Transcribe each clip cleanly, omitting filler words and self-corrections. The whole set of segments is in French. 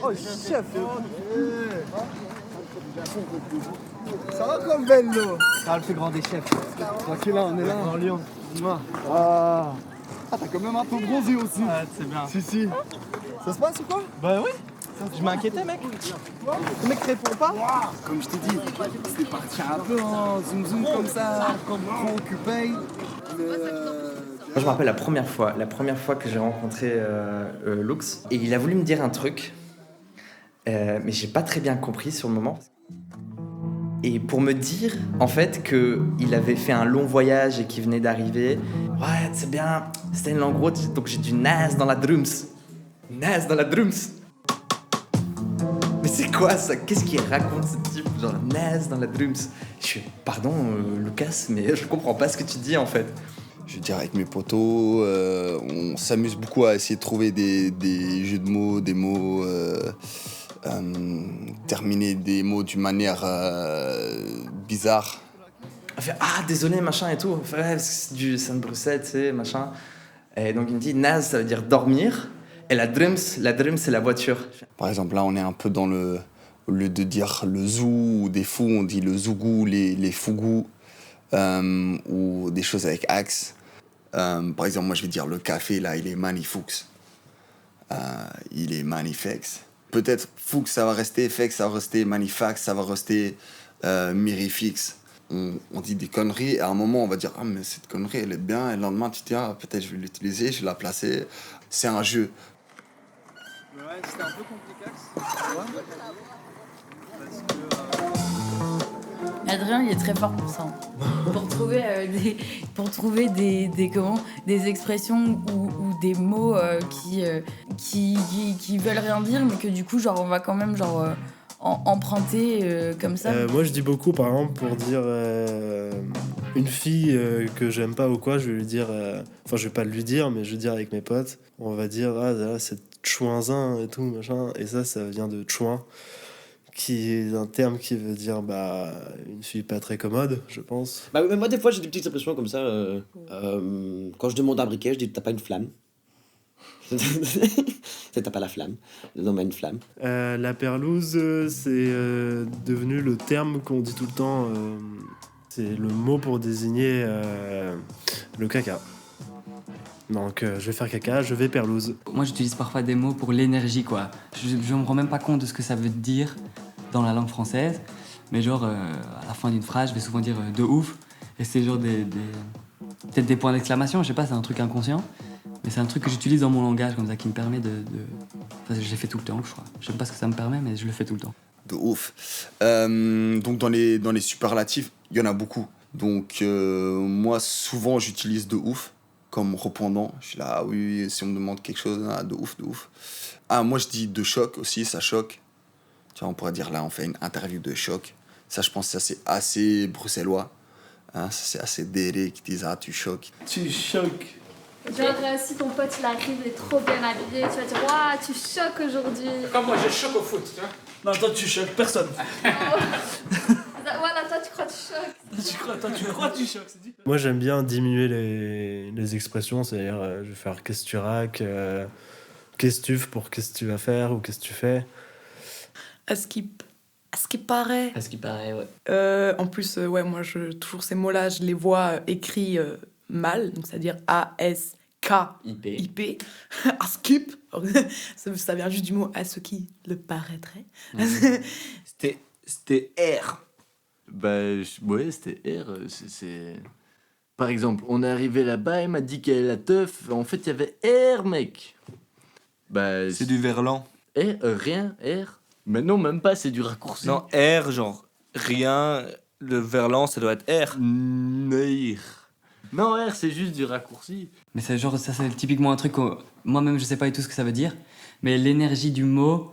Oh, chef. Ça va comme bello. Ah, le plus grand des chefs. Tranquille, là, on est là. En Lyon. Ah, t'as quand même un peu bronzé aussi. Ouais, c'est bien. Si. Ça se passe ou quoi? Bah oui. Je m'inquiétais, mec. Le mec répond pas. Comme je t'ai dit, c'était parti un peu en zoom comme ça, trop occupé. Moi, je me rappelle la première fois que j'ai rencontré Lux, et il a voulu me dire un truc, mais j'ai pas très bien compris sur le moment. Et pour me dire, en fait, qu'il avait fait un long voyage et qu'il venait d'arriver. Ouais, c'est bien, c'était une langue haute, donc j'ai du naze dans la drums. Naze dans la drums. Mais c'est quoi ça? Qu'est-ce qu'il raconte ce type? Genre naze dans la drums. Je suis, pardon Lucas, mais je comprends pas ce que tu dis en fait. Je veux dire, avec mes potos, on s'amuse beaucoup à essayer de trouver des jeux de mots, des mots, terminer des mots d'une manière bizarre. Elle fait, ah, désolé, machin et tout. Ouais, parce que c'est du Saint Bruxelles, tu sais, machin. Et donc il me dit, naze, ça veut dire dormir. Et la drums, c'est la voiture. Par exemple, là, on est un peu dans le... Au lieu de dire le zou ou des fous, on dit le zougou, les fougous, ou des choses avec axe. Par exemple, moi, je vais dire le café, là, il est magnifoux. Il est magnifique. Peut-être Fuchs, ça va rester, Fex, ça va rester, Manifax, ça va rester Mirifix. On dit des conneries, et à un moment, on va dire « Ah, mais cette connerie, elle est bien », et le lendemain, tu te dis « Ah, peut-être je vais l'utiliser, je vais la placer ». C'est un jeu. Ouais, c'était un peu compliqué. Ouais. Adrien, il est très fort pour ça. Pour trouver des expressions ou des mots qui veulent rien dire, mais que du coup, genre, on va quand même emprunter comme ça. Moi, je dis beaucoup, par exemple, pour dire une fille que j'aime pas ou quoi, je vais lui dire... Enfin, je vais pas lui dire, mais je vais dire avec mes potes. On va dire, ah, là, c'est chouinzin et tout, machin. Et ça vient de chouin, qui est un terme qui veut dire une fille pas très commode, je pense. Bah, moi, des fois, j'ai des petites expressions comme ça. Quand je demande un briquet, je dis t'as pas une flamme. T'as pas la flamme. Non, mais une flamme. La perlouse, c'est devenu le terme qu'on dit tout le temps. C'est le mot pour désigner le caca. Donc, je vais faire caca, je vais perlouse. Moi, j'utilise parfois des mots pour l'énergie, quoi. Je me rends même pas compte de ce que ça veut dire dans la langue française. Mais genre, à la fin d'une phrase, je vais souvent dire de ouf. Et c'est genre peut-être des points d'exclamation, je sais pas, c'est un truc inconscient. Mais c'est un truc que j'utilise dans mon langage, comme ça, qui me permet Enfin, je l'ai fait tout le temps, je crois. Je sais pas ce que ça me permet, mais je le fais tout le temps. De ouf. Donc, dans les superlatifs, il y en a beaucoup. Donc, moi, souvent, j'utilise de ouf comme répondant. Je suis là, ah oui, si on me demande quelque chose, ah, de ouf. Ah, moi, je dis de choc aussi, ça choque. Tu vois, on pourrait dire là, on fait une interview de choc. Ça, je pense que ça, c'est assez bruxellois. Hein, ça, c'est assez déré qui disent, ah, tu choques. Tu choques. Genre, si ton pote il arrive, il est trop bien habillé, tu vas dire waouh, tu choques aujourd'hui. Comme moi, je choque au foot, tu vois. Non, toi, tu choques personne. Voilà, toi tu crois que tu choques. Tu crois que tu choques, c'est dit. Moi, j'aime bien diminuer les expressions, c'est-à-dire, je vais faire qu'est-ce que tu raques, qu'est-ce que tu fais pour qu'est-ce que tu vas faire ou qu'est-ce que tu fais. À ce qui paraît. À ce qui paraît, ouais. En plus, moi, toujours ces mots-là, je les vois écrits mal, donc c'est-à-dire A-S-K-I-P. Askip. Ça vient juste du mot à ce qui le paraîtrait. C'était R. Ouais, c'était R. C'est... Par exemple, on est arrivé là-bas, il m'a dit qu'elle est la teuf. En fait, il y avait R, mec. C'est du verlan. R, rien, R. Mais non, même pas, c'est du raccourci. Non, R, genre rien. Le verlan, ça doit être R. Non, R, c'est juste du raccourci. Mais c'est genre, ça c'est typiquement un truc que moi-même je sais pas du tout ce que ça veut dire, mais l'énergie du mot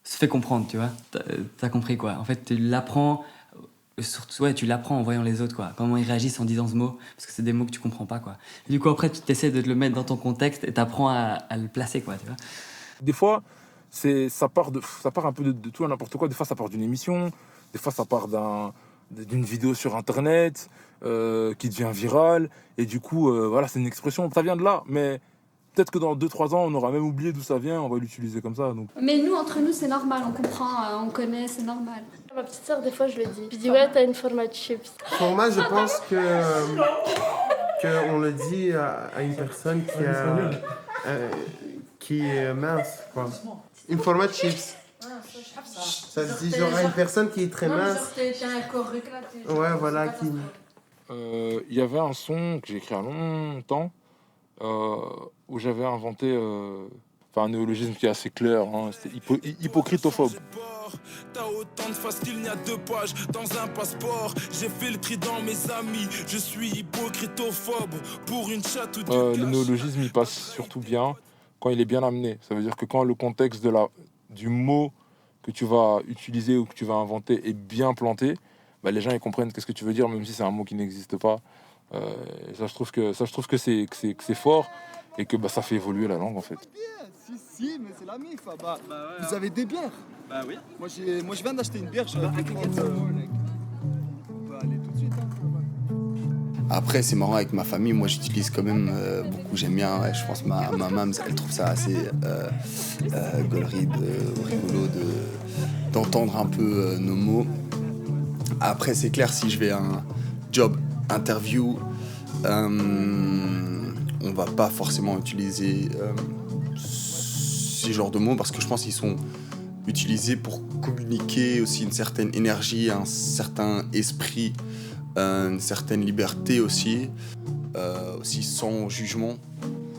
se fait comprendre, tu vois. T'as compris quoi. En fait, tu l'apprends, surtout, tu l'apprends en voyant les autres, quoi. Comment ils réagissent en disant ce mot, parce que c'est des mots que tu comprends pas, quoi. Et du coup, après, tu t'essaies de te le mettre dans ton contexte et t'apprends à le placer, quoi, tu vois. Des fois, ça part un peu de tout et n'importe quoi. Des fois, ça part d'une émission. Des fois, ça part d'une vidéo sur Internet qui devient virale. Et du coup, voilà, c'est une expression. Ça vient de là, mais peut-être que dans 2-3 ans, on aura même oublié d'où ça vient, on va l'utiliser comme ça. Donc. Mais nous, entre nous, c'est normal, on comprend, on connaît, c'est normal. Ma petite sœur, des fois, je le dis. Je dis, ouais, t'as une format de chips. Format, je pense que on le dit à une personne qui est mince, quoi. Une format de chips. Ça se dit genre à une personne qui est très mince. Ouais, voilà. Il y avait un son que j'ai écrit il y a longtemps où j'avais inventé un néologisme qui est assez clair, hein, c'était hypocritophobe. T'as autant de faces qu'il n'y a 2 pages dans un passeport. J'ai fait le tri dans mes amis. Je suis hypocritophobe pour une chatte ou du Le néologisme, il passe surtout bien quand il est bien amené. Ça veut dire que quand le contexte du mot que tu vas utiliser ou que tu vas inventer est bien planté, bah, les gens ils comprennent qu'est-ce que tu veux dire, même si c'est un mot qui n'existe pas. Ça, je trouve que c'est fort et que bah, ça fait évoluer la langue en fait. Si, mais c'est la MIF. Vous avez des bières? Bah oui. Moi, je viens d'acheter une bière. On peut aller tout de suite. Après, c'est marrant avec ma famille. Moi, j'utilise quand même beaucoup. J'aime bien. Ouais, je pense que ma maman, elle trouve ça assez gaulerie, rigolo d'entendre un peu nos mots. Après, c'est clair, si je vais à un job interview, on va pas forcément utiliser ces genres de mots parce que je pense qu'ils sont utilisés pour communiquer aussi une certaine énergie, un certain esprit, une certaine liberté aussi sans jugement.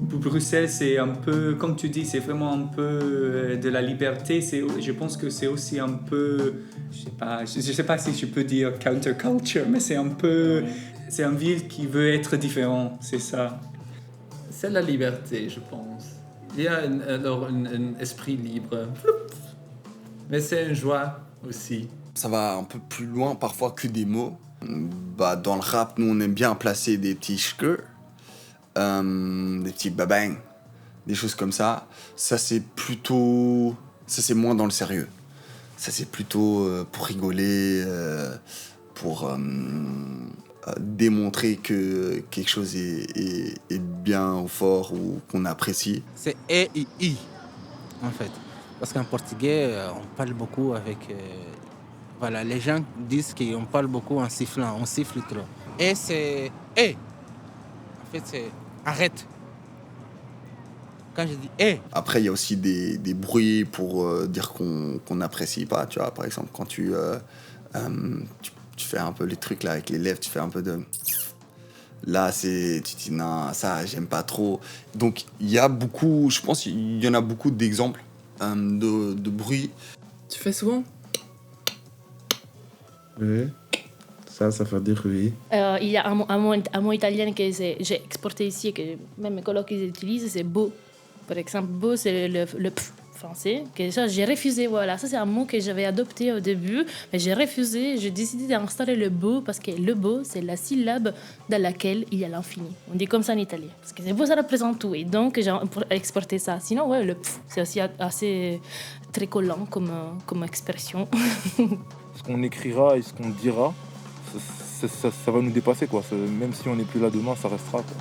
Pour Bruxelles, c'est un peu, comme tu dis, c'est vraiment un peu de la liberté. Je pense que c'est aussi un peu, je sais pas si je peux dire counterculture, mais c'est un peu, c'est une ville qui veut être différent, c'est ça. C'est la liberté, je pense. Il y a un esprit libre, mais c'est une joie aussi. Ça va un peu plus loin parfois que des mots. Bah, dans le rap, nous on aime bien placer des petits shkers, des petits babang, des choses comme ça. Ça c'est moins dans le sérieux. Ça c'est plutôt pour rigoler, pour démontrer que quelque chose est bien ou fort ou qu'on apprécie. C'est E et I en fait. Parce qu'en portugais, on parle beaucoup avec... Voilà, les gens disent qu'on parle beaucoup en sifflant, on siffle trop. Et c'est E. En fait, c'est arrête. Quand je dis E. Après, il y a aussi des bruits pour dire qu'on n'apprécie pas. Tu vois, par exemple, quand tu fais un peu les trucs là avec les lèvres, tu fais un peu de... Là, tu dis non, ça, j'aime pas trop. Donc, il y a beaucoup, je pense, il y en a beaucoup d'exemples de bruits. Tu fais souvent? Oui, ça fait des bruits. Il y a un mot italien que j'ai exporté ici, que même mes colocs ils utilisent, c'est beau. Par exemple, beau, c'est le pff français. Que ça, j'ai refusé, voilà. Ça, c'est un mot que j'avais adopté au début, mais j'ai refusé. J'ai décidé d'installer le beau parce que le beau, c'est la syllabe dans laquelle il y a l'infini. On dit comme ça en italien. Parce que c'est beau, ça représente tout. Et donc, j'ai exporté ça. Sinon, ouais, le pff, c'est aussi assez très collant comme expression. Ce qu'on écrira et ce qu'on dira, ça va nous dépasser, quoi. Même si on n'est plus là demain, ça restera, quoi.